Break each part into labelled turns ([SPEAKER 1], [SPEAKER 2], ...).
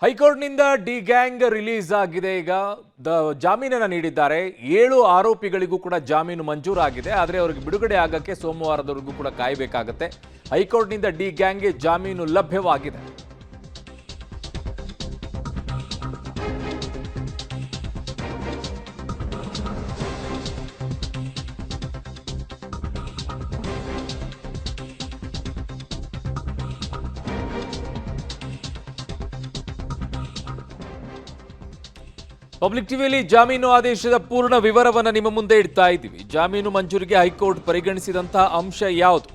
[SPEAKER 1] ಹೈಕೋರ್ಟ್ನಿಂದ D gang release ಆಗಿದೆ. ಈಗ ಜಾಮೀನನ್ನು ನೀಡಿದ್ದಾರೆ. 7 ಆರೋಪಿಗಳಿಗೂ ಕೂಡ ಜಾಮೀನು ಮಂಜೂರಾಗಿದೆ. ಆದರೆ ಅವರಿಗೆ ಬಿಡುಗಡೆ ಆಗಕ್ಕೆ ಸೋಮವಾರದವರೆಗೂ ಕೂಡ ಕಾಯಬೇಕಾಗುತ್ತೆ. ಹೈಕೋರ್ಟ್ನಿಂದ ಡಿ ಗ್ಯಾಂಗ್ಗೆ ಜಾಮೀನು ಲಭ್ಯವಾಗಿದೆ. ಪಬ್ಲಿಕ್ ಟಿವಿಯಲ್ಲಿ ಜಾಮೀನು ಆದೇಶದ ಪೂರ್ಣ ವಿವರವನ್ನು ನಿಮ್ಮ ಮುಂದೆ ಇಡ್ತಾ ಇದ್ದೀವಿ. ಜಾಮೀನು ಮಂಜೂರಿಗೆ ಹೈಕೋರ್ಟ್ ಪರಿಗಣಿಸಿದಂತಹ ಅಂಶ ಯಾವುದು?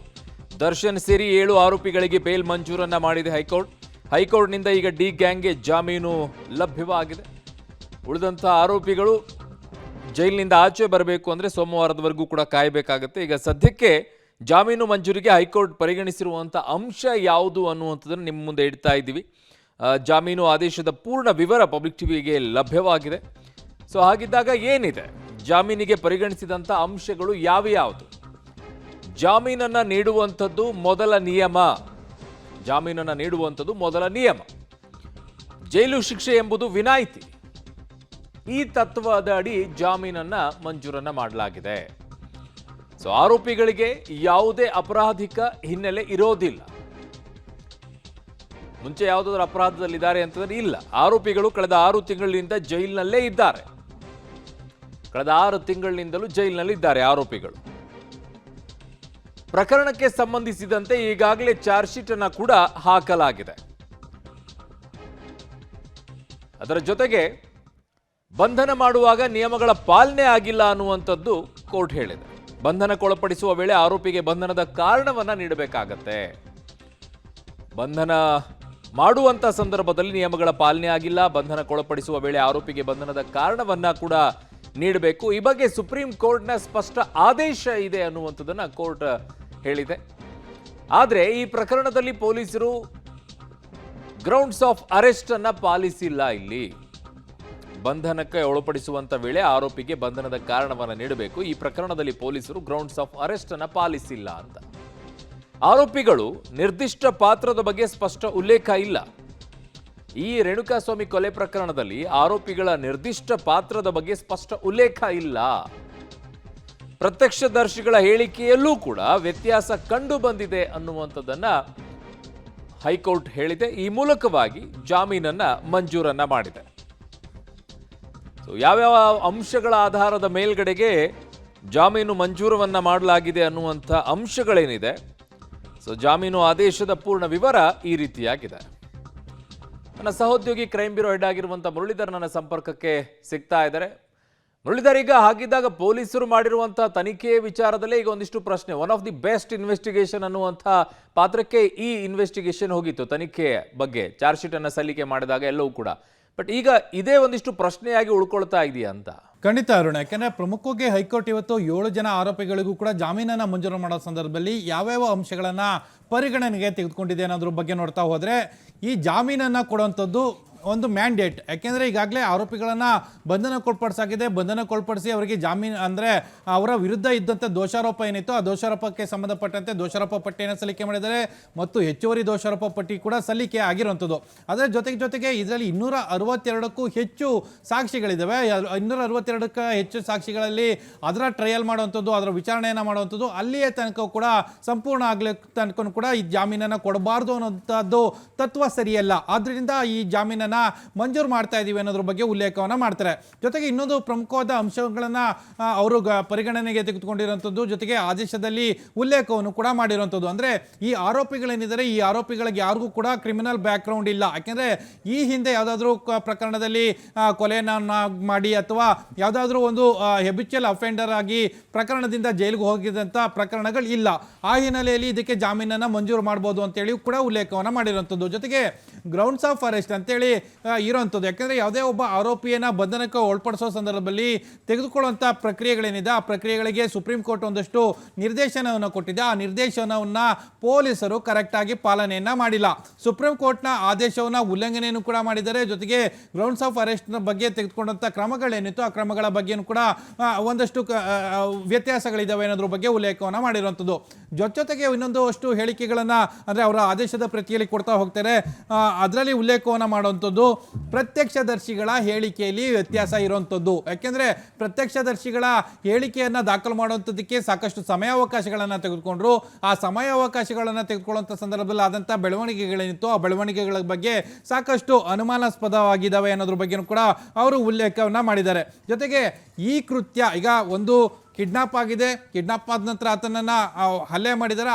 [SPEAKER 1] ದರ್ಶನ್ ಸೇರಿ 7 ಆರೋಪಿಗಳಿಗೆ ಬೇಲ್ ಮಂಜೂರನ್ನ ಮಾಡಿದೆ ಹೈಕೋರ್ಟ್. ಹೈಕೋರ್ಟ್ನಿಂದ ಈಗ ಡಿ ಗ್ಯಾಂಗ್ಗೆ ಜಾಮೀನು ಲಭ್ಯವಾಗಿದೆ. ಉಳಿದಂತಹ ಆರೋಪಿಗಳು ಜೈಲಿನಿಂದ ಆಚೆ ಬರಬೇಕು ಅಂದರೆ ಸೋಮವಾರದವರೆಗೂ ಕೂಡ ಕಾಯಬೇಕಾಗುತ್ತೆ. ಈಗ ಸದ್ಯಕ್ಕೆ ಜಾಮೀನು ಮಂಜೂರಿಗೆ ಹೈಕೋರ್ಟ್ ಪರಿಗಣಿಸಿರುವಂಥ ಅಂಶ ಯಾವುದು ಅನ್ನುವಂಥದ್ದನ್ನು ನಿಮ್ಮ ಮುಂದೆ ಇಡ್ತಾ ಇದ್ದೀವಿ. ಜಾಮೀನು ಆದೇಶದ ಪೂರ್ಣ ವಿವರ ಪಬ್ಲಿಕ್ ಟಿವಿಗೆ ಲಭ್ಯವಾಗಿದೆ. ಸೊ ಹಾಗಿದ್ದಾಗ ಏನಿದೆ, ಜಾಮೀನಿಗೆ ಪರಿಗಣಿಸಿದಂಥ ಅಂಶಗಳು ಯಾವ್ಯಾವುದು? ಜಾಮೀನನ್ನು ನೀಡುವಂಥದ್ದು ಮೊದಲ ನಿಯಮ. ಜಾಮೀನನ್ನು ನೀಡುವಂಥದ್ದು ಮೊದಲ ನಿಯಮ. ಜೈಲು ಶಿಕ್ಷೆ ಎಂಬುದು ವಿನಾಯಿತಿ. ಈ ತತ್ವದ ಅಡಿ ಜಾಮೀನನ್ನು ಮಂಜೂರನ್ನು ಮಾಡಲಾಗಿದೆ. ಸೊ ಆರೋಪಿಗಳಿಗೆ ಯಾವುದೇ ಅಪರಾಧಿಕ ಹಿನ್ನೆಲೆ ಇರೋದಿಲ್ಲ. ಮುಂಚೆ ಯಾವುದಾದ್ರೂ ಅಪರಾಧದಲ್ಲಿದ್ದಾರೆ ಅಂತಂದ್ರೆ ಇಲ್ಲ. ಆರೋಪಿಗಳು ಕಳೆದ 6 ತಿಂಗಳಿನಿಂದ ಜೈಲಿನಲ್ಲೇ ಇದ್ದಾರೆ. ಕಳೆದ 6 ತಿಂಗಳಿನಿಂದಲೂ ಜೈಲಿನಲ್ಲಿದ್ದಾರೆ ಆರೋಪಿಗಳು. ಪ್ರಕರಣಕ್ಕೆ ಸಂಬಂಧಿಸಿದಂತೆ ಈಗಾಗಲೇ ಚಾರ್ಜ್ ಶೀಟ್ ಅನ್ನು ಕೂಡ ಹಾಕಲಾಗಿದೆ. ಅದರ ಜೊತೆಗೆ ಬಂಧನ ಮಾಡುವಾಗ ನಿಯಮಗಳ ಪಾಲನೆ ಆಗಿಲ್ಲ ಅನ್ನುವಂಥದ್ದು ಕೋರ್ಟ್ ಹೇಳಿದೆ. ಬಂಧನಕ್ಕೊಳಪಡಿಸುವ ವೇಳೆ ಆರೋಪಿಗೆ ಬಂಧನದ ಕಾರಣವನ್ನ ನೀಡಬೇಕಾಗತ್ತೆ. ಬಂಧನ ಮಾಡುವಂಥ ಸಂದರ್ಭದಲ್ಲಿ ನಿಯಮಗಳ ಪಾಲನೆ ಆಗಿಲ್ಲ, ಬಂಧನಕ್ಕೊಳಪಡಿಸುವ ವೇಳೆ ಆರೋಪಿಗೆ ಬಂಧನದ ಕಾರಣವನ್ನ ಕೂಡ ನೀಡಬೇಕು. ಈ ಬಗ್ಗೆ ಸುಪ್ರೀಂ ಕೋರ್ಟ್ನ ಸ್ಪಷ್ಟ ಆದೇಶ ಇದೆ ಅನ್ನುವಂಥದ್ದನ್ನ ಕೋರ್ಟ್ ಹೇಳಿದೆ. ಆದರೆ ಈ ಪ್ರಕರಣದಲ್ಲಿ ಪೊಲೀಸರು ಗ್ರೌಂಡ್ಸ್ ಆಫ್ ಅರೆಸ್ಟ್ ಅನ್ನ ಪಾಲಿಸಿಲ್ಲ. ಇಲ್ಲಿ ಬಂಧನಕ್ಕೆ ಒಳಪಡಿಸುವಂತ ವೇಳೆ ಆರೋಪಿಗೆ ಬಂಧನದ ಕಾರಣವನ್ನ ನೀಡಬೇಕು. ಈ ಪ್ರಕರಣದಲ್ಲಿ ಪೊಲೀಸರು ಗ್ರೌಂಡ್ಸ್ ಆಫ್ ಅರೆಸ್ಟ್ ಅನ್ನ ಪಾಲಿಸಿಲ್ಲ ಅಂತ. ಆರೋಪಿಗಳು ನಿರ್ದಿಷ್ಟ ಪಾತ್ರದ ಬಗ್ಗೆ ಸ್ಪಷ್ಟ ಉಲ್ಲೇಖ ಇಲ್ಲ. ಈ ರೇಣುಕಾಸ್ವಾಮಿ ಕೊಲೆ ಪ್ರಕರಣದಲ್ಲಿ ಆರೋಪಿಗಳ ನಿರ್ದಿಷ್ಟ ಪಾತ್ರದ ಬಗ್ಗೆ ಸ್ಪಷ್ಟ ಉಲ್ಲೇಖ ಇಲ್ಲ. ಪ್ರತ್ಯಕ್ಷದರ್ಶಿಗಳ ಹೇಳಿಕೆಯಲ್ಲೂ ಕೂಡ ವ್ಯತ್ಯಾಸ ಕಂಡು ಬಂದಿದೆ ಅನ್ನುವಂಥದ್ದನ್ನ ಹೈಕೋರ್ಟ್ ಹೇಳಿದೆ. ಈ ಮೂಲಕವಾಗಿ ಜಾಮೀನನ್ನ ಮಂಜೂರನ್ನ ಮಾಡಿದೆ. ಯಾವ್ಯಾವ ಅಂಶಗಳ ಆಧಾರದ ಮೇಲ್ಗಡೆಗೆ ಜಾಮೀನು ಮಂಜೂರವನ್ನ ಮಾಡಲಾಗಿದೆ ಅನ್ನುವಂಥ ಅಂಶಗಳೇನಿದೆ, ಸೊ ಜಾಮೀನು ಆದೇಶದ ಪೂರ್ಣ ವಿವರ ಈ ರೀತಿಯಾಗಿದೆ. ನನ್ನ ಸಹೋದ್ಯೋಗಿ ಕ್ರೈಮ್ ಬ್ಯೂರೋ ಹೆಡ್ ಆಗಿರುವಂಥ ಮುರಳೀಧರ್ ನನ್ನ ಸಂಪರ್ಕಕ್ಕೆ ಸಿಗ್ತಾ ಇದ್ದಾರೆ. ಮುರಳೀಧರ್, ಈಗ ಹಾಗಿದ್ದಾಗ ಪೊಲೀಸರು ಮಾಡಿರುವಂತಹ ತನಿಖೆ ವಿಚಾರದಲ್ಲೇ ಈಗ ಒಂದಿಷ್ಟು ಪ್ರಶ್ನೆ. One of the best investigation ಅನ್ನುವಂಥ ಪಾತ್ರಕ್ಕೆ ಈ ಇನ್ವೆಸ್ಟಿಗೇಷನ್ ಹೋಗಿತ್ತು. ತನಿಖೆ ಬಗ್ಗೆ ಚಾರ್ಜ್ ಶೀಟ್ ಅನ್ನು ಸಲ್ಲಿಕೆ ಮಾಡಿದಾಗ ಎಲ್ಲವೂ ಕೂಡ. ಬಟ್ ಈಗ ಇದೇ ಒಂದಿಷ್ಟು ಪ್ರಶ್ನೆಯಾಗಿ ಉಳ್ಕೊಳ್ತಾ ಇದೆಯಾ ಅಂತ?
[SPEAKER 2] ಖಂಡಿತ ಅರುಣ, ಯಾಕೆಂದರೆ ಪ್ರಮುಖವಾಗಿ ಹೈಕೋರ್ಟ್ ಇವತ್ತು 7 ಜನ ಆರೋಪಿಗಳಿಗೂ ಕೂಡ ಜಾಮೀನನ್ನು ಮಂಜೂರು ಮಾಡೋ ಸಂದರ್ಭದಲ್ಲಿ ಯಾವ್ಯಾವ ಅಂಶಗಳನ್ನು ಪರಿಗಣನೆಗೆ ತೆಗೆದುಕೊಂಡಿದೆ ಅನ್ನೋದ್ರ ಬಗ್ಗೆ ನೋಡ್ತಾ ಹೋದರೆ, ಈ ಜಾಮೀನನ್ನು ಕೊಡುವಂಥದ್ದು ಒಂದು ಮ್ಯಾಂಡೇಟ್. ಯಾಕೆಂದರೆ ಈಗಾಗಲೇ ಆರೋಪಿಗಳನ್ನು ಬಂಧನಕ್ಕೊಳಪಡಿಸಾಗಿದೆ. ಬಂಧನಕ್ಕೊಳಪಡಿಸಿ ಅವರಿಗೆ ಜಾಮೀನು ಅಂದರೆ ಅವರ ವಿರುದ್ಧ ಇದ್ದಂಥ ದೋಷಾರೋಪ ಏನಿತ್ತು ಆ ದೋಷಾರೋಪಕ್ಕೆ ಸಂಬಂಧಪಟ್ಟಂತೆ ದೋಷಾರೋಪ ಪಟ್ಟಿಯನ್ನು ಸಲ್ಲಿಕೆ ಮಾಡಿದ್ದಾರೆ ಮತ್ತು ಹೆಚ್ಚುವರಿ ದೋಷಾರೋಪ ಪಟ್ಟಿ ಕೂಡ ಸಲ್ಲಿಕೆ ಆಗಿರುವಂಥದ್ದು. ಅದರ ಜೊತೆಗೆ ಇದರಲ್ಲಿ 262ಕ್ಕೂ ಹೆಚ್ಚು ಸಾಕ್ಷಿಗಳಿದ್ದಾವೆ. 262ಕ್ಕೂ ಹೆಚ್ಚು ಸಾಕ್ಷಿಗಳಲ್ಲಿ ಅದರ ಟ್ರಯಲ್ ಮಾಡುವಂಥದ್ದು, ಅದರ ವಿಚಾರಣೆಯನ್ನು ಮಾಡುವಂಥದ್ದು, ಅಲ್ಲಿಯೇ ತನಕ ಕೂಡ ಸಂಪೂರ್ಣ ಆಗಲಿ ತನಕ ಕೂಡ ಈ ಜಾಮೀನನ್ನು ಕೊಡಬಾರ್ದು ಅನ್ನೋಂಥದ್ದು ತತ್ವ ಸರಿಯಲ್ಲ. ಆದ್ದರಿಂದ ಈ ಜಾಮೀನನ್ನು ಮಂಜೂರು ಮಾಡ್ತಾ ಇದ್ದೀವಿ ಅನ್ನೋದ್ರ ಬಗ್ಗೆ ಉಲ್ಲೇಖವನ್ನು ಮಾಡ್ತಾರೆ. ಜೊತೆಗೆ ಇನ್ನೊಂದು ಪ್ರಮುಖವಾದ ಅಂಶಗಳನ್ನು ಅವರು ಪರಿಗಣನೆಗೆ ತೆಗೆದುಕೊಂಡಿರುವಂಥದ್ದು, ಜೊತೆಗೆ ಆದೇಶದಲ್ಲಿ ಉಲ್ಲೇಖವನ್ನು ಕೂಡ ಮಾಡಿರುವಂಥದ್ದು. ಅಂದರೆ ಈ ಆರೋಪಿಗಳೇನಿದ್ದಾರೆ, ಈ ಆರೋಪಿಗಳಿಗೆ ಯಾರಿಗೂ ಕೂಡ ಕ್ರಿಮಿನಲ್ ಬ್ಯಾಕ್ಗ್ರೌಂಡ್ ಇಲ್ಲ. ಯಾಕೆಂದರೆ ಈ ಹಿಂದೆ ಯಾವುದಾದ್ರೂ ಪ್ರಕರಣದಲ್ಲಿ ಕೊಲೆಯನ್ನು ಮಾಡಿ ಅಥವಾ ಯಾವುದಾದ್ರೂ ಒಂದು ಹೆಬಿಚುವಲ್ ಅಫೆಂಡರ್ ಆಗಿ ಪ್ರಕರಣದಿಂದ ಜೈಲಿಗೆ ಹೋಗಿದಂಥ ಪ್ರಕರಣಗಳು ಇಲ್ಲ. ಆ ಹಿನ್ನೆಲೆಯಲ್ಲಿ ಇದಕ್ಕೆ ಜಾಮೀನನ್ನು ಮಂಜೂರು ಮಾಡ್ಬೋದು ಅಂತೇಳಿ ಕೂಡ ಉಲ್ಲೇಖವನ್ನು ಮಾಡಿರುವಂಥದ್ದು. ಜೊತೆಗೆ ಗ್ರೌಂಡ್ಸ್ ಆಫ್ ಅರೆಸ್ಟ್ ಅಂತೇಳಿ ಇರೋವಂಥದ್ದು. ಯಾಕೆಂದರೆ ಯಾವುದೇ ಒಬ್ಬ ಆರೋಪಿಯನ್ನು ಬಂಧನಕ್ಕೆ ಒಳಪಡಿಸೋ ಸಂದರ್ಭದಲ್ಲಿ ತೆಗೆದುಕೊಳ್ಳುವಂಥ ಪ್ರಕ್ರಿಯೆಗಳೇನಿದೆ ಆ ಪ್ರಕ್ರಿಯೆಗಳಿಗೆ ಸುಪ್ರೀಂ ಕೋರ್ಟ್ ಒಂದಷ್ಟು ನಿರ್ದೇಶನವನ್ನು ಕೊಟ್ಟಿದೆ. ಆ ನಿರ್ದೇಶನವನ್ನು ಪೊಲೀಸರು ಕರೆಕ್ಟಾಗಿ ಪಾಲನೆಯನ್ನು ಮಾಡಿಲ್ಲ. ಸುಪ್ರೀಂ ಕೋರ್ಟ್ನ ಆದೇಶವನ್ನು ಉಲ್ಲಂಘನೆಯನ್ನು ಕೂಡ ಮಾಡಿದ್ದಾರೆ. ಜೊತೆಗೆ ಗ್ರೌಂಡ್ಸ್ ಆಫ್ ಅರೆಸ್ಟ್ನ ಬಗ್ಗೆ ತೆಗೆದುಕೊಂಡಂಥ ಕ್ರಮಗಳೇನಿತ್ತು ಆ ಕ್ರಮಗಳ ಬಗ್ಗೆಯೂ ಕೂಡ ಒಂದಷ್ಟು ವ್ಯತ್ಯಾಸಗಳಿದ್ದಾವೆ ಅನ್ನೋದ್ರ ಬಗ್ಗೆ ಉಲ್ಲೇಖವನ್ನು ಮಾಡಿರುವಂಥದ್ದು. ಜೊತೆಗೆ ಇನ್ನೊಂದು ಅಷ್ಟು ಹೇಳಿಕೆಗಳನ್ನು ಅಂದರೆ ಅವರ ಆದೇಶದ ಪ್ರತಿಯಲ್ಲಿ ಕೊಡ್ತಾ ಹೋಗ್ತಾರೆ. ಅದರಲ್ಲಿ ಉಲ್ಲೇಖವನ್ನು ಮಾಡುವಂಥದ್ದು ಪ್ರತ್ಯಕ್ಷದರ್ಶಿಗಳ ಹೇಳಿಕೆಯಲ್ಲಿ ವ್ಯತ್ಯಾಸ ಇರುವಂಥದ್ದು. ಯಾಕೆಂದರೆ ಪ್ರತ್ಯಕ್ಷದರ್ಶಿಗಳ ಹೇಳಿಕೆಯನ್ನು ದಾಖಲು ಮಾಡುವಂಥದ್ದಕ್ಕೆ ಸಾಕಷ್ಟು ಸಮಯಾವಕಾಶಗಳನ್ನು ತೆಗೆದುಕೊಂಡ್ರು. ಆ ಸಮಯಾವಕಾಶಗಳನ್ನು ತೆಗೆದುಕೊಳ್ಳುವಂಥ ಸಂದರ್ಭದಲ್ಲಿ ಆದಂಥ ಬೆಳವಣಿಗೆಗಳೇನಿತ್ತು ಆ ಬೆಳವಣಿಗೆಗಳ ಬಗ್ಗೆ ಸಾಕಷ್ಟು ಅನುಮಾನಾಸ್ಪದವಾಗಿದ್ದಾವೆ ಅನ್ನೋದ್ರ ಬಗ್ಗೆನೂ ಕೂಡ ಅವರು ಉಲ್ಲೇಖವನ್ನು ಮಾಡಿದ್ದಾರೆ. ಜೊತೆಗೆ ಈ ಕೃತ್ಯ ಈಗ ಒಂದು ಕಿಡ್ನಾಪ್ ಆಗಿದೆ, ಕಿಡ್ನಾಪ್ ಆದ ನಂತರ ಆತನನ್ನು ಹಲ್ಲೆ ಮಾಡಿದರೆ,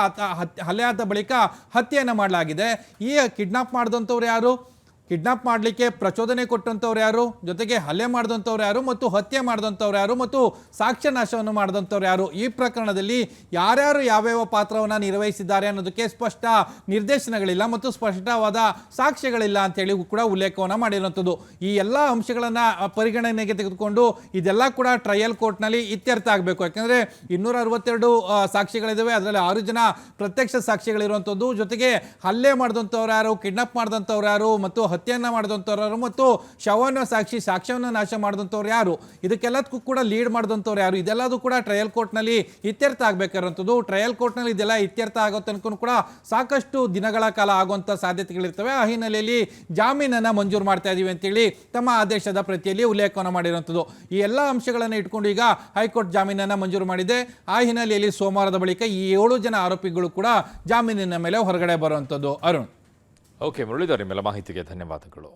[SPEAKER 2] ಹಲ್ಲೆ ಆದ ಬಳಿಕ ಹತ್ಯೆಯನ್ನು ಮಾಡಲಾಗಿದೆ. ಈ ಕಿಡ್ನಾಪ್ ಮಾಡಿದಂಥವ್ರು ಯಾರು, ಕಿಡ್ನಾಪ್ ಮಾಡಲಿಕ್ಕೆ ಪ್ರಚೋದನೆ ಕೊಟ್ಟಂಥವ್ರು ಯಾರು, ಜೊತೆಗೆ ಹಲ್ಲೆ ಮಾಡಿದಂಥವ್ರು ಯಾರು ಮತ್ತು ಹತ್ಯೆ ಮಾಡಿದಂಥವ್ರು ಯಾರು ಮತ್ತು ಸಾಕ್ಷ್ಯ ನಾಶವನ್ನು ಮಾಡಿದಂಥವ್ರು ಯಾರು, ಈ ಪ್ರಕರಣದಲ್ಲಿ ಯಾರ್ಯಾರು ಯಾವ್ಯಾವ ಪಾತ್ರವನ್ನು ನಿರ್ವಹಿಸಿದ್ದಾರೆ ಅನ್ನೋದಕ್ಕೆ ಸ್ಪಷ್ಟ ನಿರ್ದೇಶನಗಳಿಲ್ಲ ಮತ್ತು ಸ್ಪಷ್ಟವಾದ ಸಾಕ್ಷ್ಯಗಳಿಲ್ಲ ಅಂತೇಳಿ ಕೂಡ ಉಲ್ಲೇಖವನ್ನು ಮಾಡಿರುವಂಥದ್ದು. ಈ ಎಲ್ಲ ಅಂಶಗಳನ್ನು ಪರಿಗಣನೆಗೆ ತೆಗೆದುಕೊಂಡು ಇದೆಲ್ಲ ಕೂಡ ಟ್ರಯಲ್ ಕೋರ್ಟ್ನಲ್ಲಿ ಇತ್ಯರ್ಥ ಆಗಬೇಕು. ಯಾಕೆಂದರೆ 262 ಸಾಕ್ಷಿಗಳಿದ್ದಾವೆ, ಅದರಲ್ಲಿ 6 ಜನ ಪ್ರತ್ಯಕ್ಷ ಸಾಕ್ಷಿಗಳಿರುವಂಥದ್ದು. ಜೊತೆಗೆ ಹಲ್ಲೆ ಮಾಡಿದಂಥವ್ರು ಯಾರು, ಕಿಡ್ನಾಪ್ ಮಾಡಿದಂಥವ್ರು ಯಾರು ಮತ್ತು ಹತ್ಯೆಯನ್ನು ಮಾಡಿದಂಥವ್ರು ಮತ್ತು ಸಾಕ್ಷ್ಯವನ್ನು ನಾಶ ಮಾಡಿದಂಥವ್ರು ಯಾರು, ಇದಕ್ಕೆಲ್ಲದಕ್ಕೂ ಕೂಡ ಲೀಡ್ ಮಾಡಿದಂಥವ್ರು ಯಾರು, ಇದೆಲ್ಲದೂ ಕೂಡ ಟ್ರಯಲ್ ಕೋರ್ಟ್ನಲ್ಲಿ ಇತ್ಯರ್ಥ ಆಗಬೇಕಾಗಿರುವಂಥದ್ದು. ಟ್ರಯಲ್ ಕೋರ್ಟ್ನಲ್ಲಿ ಇದೆಲ್ಲ ಇತ್ಯರ್ಥ ಆಗೋ ತನಕ ಕೂಡ ಸಾಕಷ್ಟು ದಿನಗಳ ಕಾಲ ಆಗುವಂಥ ಸಾಧ್ಯತೆಗಳಿರ್ತವೆ. ಆ ಹಿನ್ನೆಲೆಯಲ್ಲಿ ಜಾಮೀನನ್ನು ಮಂಜೂರು ಮಾಡ್ತಾ ಇದ್ದೀವಿ ಅಂತೇಳಿ ತಮ್ಮ ಆದೇಶದ ಪ್ರತಿಯಲ್ಲಿ ಉಲ್ಲೇಖವನ್ನು ಮಾಡಿರುವಂಥದ್ದು. ಈ ಎಲ್ಲ ಅಂಶಗಳನ್ನು ಇಟ್ಕೊಂಡು ಈಗ ಹೈಕೋರ್ಟ್ ಜಾಮೀನನ್ನು ಮಂಜೂರು ಮಾಡಿದೆ. ಆ ಹಿನ್ನೆಲೆಯಲ್ಲಿ ಸೋಮವಾರದ ಬಳಿಕ ಈ 7 ಜನ ಆರೋಪಿಗಳು ಕೂಡ ಜಾಮೀನಿನ ಮೇಲೆ ಹೊರಗಡೆ ಬರುವಂಥದ್ದು. ಅರುಣ್.
[SPEAKER 1] ಓಕೆ ಮುರಳೀಧರ್, ನಿಮ್ಮೆಲ್ಲ ಮಾಹಿತಿಗೆ ಧನ್ಯವಾದಗಳು.